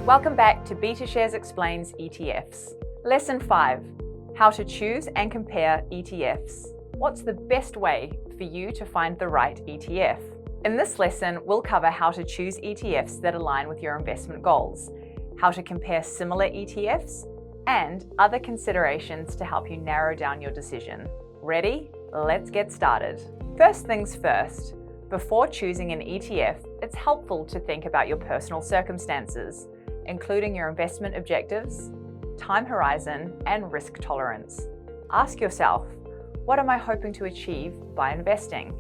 Welcome back to BetaShares Explains ETFs. Lesson 5, how to choose and compare ETFs. What's the best way for you to find the right ETF? In this lesson, we'll cover how to choose ETFs that align with your investment goals, how to compare similar ETFs, and other considerations to help you narrow down your decision. Ready? Let's get started. First things first, before choosing an ETF, it's helpful to think about your personal circumstances, including your investment objectives, time horizon, and risk tolerance. Ask yourself, what am I hoping to achieve by investing?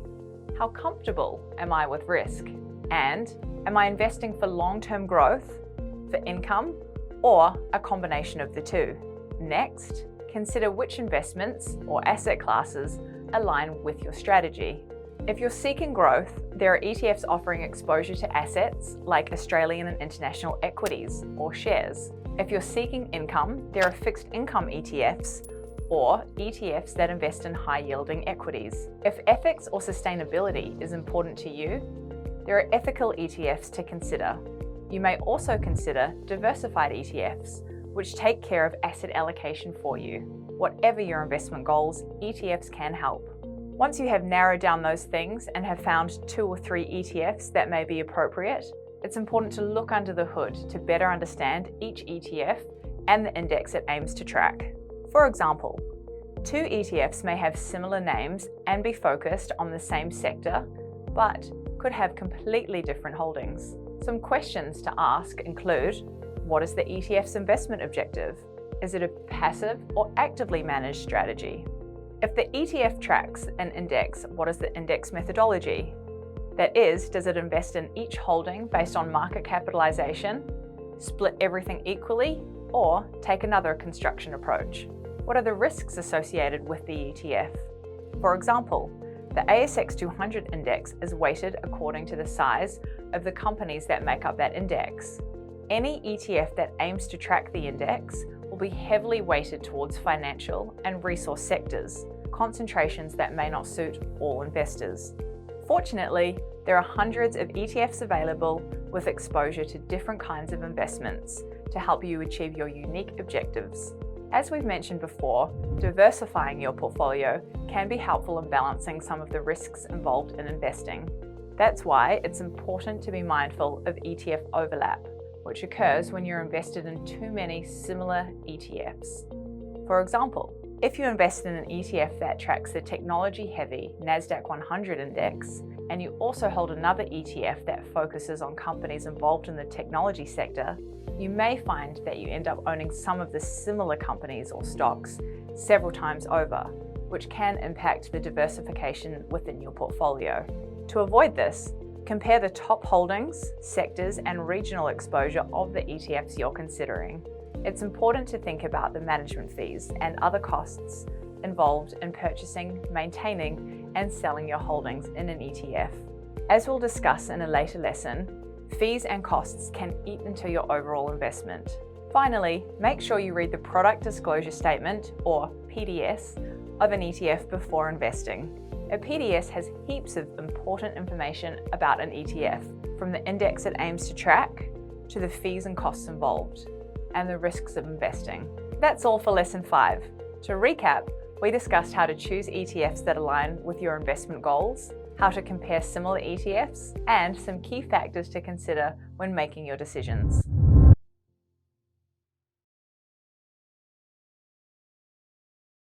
How comfortable am I with risk? And am I investing for long-term growth, for income, or a combination of the two? Next, consider which investments or asset classes align with your strategy. If you're seeking growth, there are ETFs offering exposure to assets like Australian and international equities or shares. If you're seeking income, there are fixed income ETFs or ETFs that invest in high-yielding equities. If ethics or sustainability is important to you, there are ethical ETFs to consider. You may also consider diversified ETFs, which take care of asset allocation for you. Whatever your investment goals, ETFs can help. Once you have narrowed down those things and have found 2 or 3 ETFs that may be appropriate, it's important to look under the hood to better understand each ETF and the index it aims to track. For example, 2 ETFs may have similar names and be focused on the same sector, but could have completely different holdings. Some questions to ask include, what is the ETF's investment objective? Is it a passive or actively managed strategy? If the ETF tracks an index, what is the index methodology? That is, does it invest in each holding based on market capitalization, split everything equally, or take another construction approach? What are the risks associated with the ETF? For example, the ASX 200 index is weighted according to the size of the companies that make up that index. Any ETF that aims to track the index will be heavily weighted towards financial and resource sectors, concentrations that may not suit all investors. Fortunately, there are hundreds of ETFs available with exposure to different kinds of investments to help you achieve your unique objectives. As we've mentioned before, diversifying your portfolio can be helpful in balancing some of the risks involved in investing. That's why it's important to be mindful of ETF overlap, which occurs when you're invested in too many similar ETFs. For example, if you invest in an ETF that tracks the technology-heavy NASDAQ 100 index, and you also hold another ETF that focuses on companies involved in the technology sector, you may find that you end up owning some of the similar companies or stocks several times over, which can impact the diversification within your portfolio. To avoid this, compare the top holdings, sectors, and regional exposure of the ETFs you're considering. It's important to think about the management fees and other costs involved in purchasing, maintaining, and selling your holdings in an ETF. As we'll discuss in a later lesson, fees and costs can eat into your overall investment. Finally, make sure you read the Product Disclosure Statement, or PDS, of an ETF before investing. A PDS has heaps of important information about an ETF, from the index it aims to track, to the fees and costs involved, and the risks of investing. That's all for Lesson 5. To recap, we discussed how to choose ETFs that align with your investment goals, how to compare similar ETFs, and some key factors to consider when making your decisions.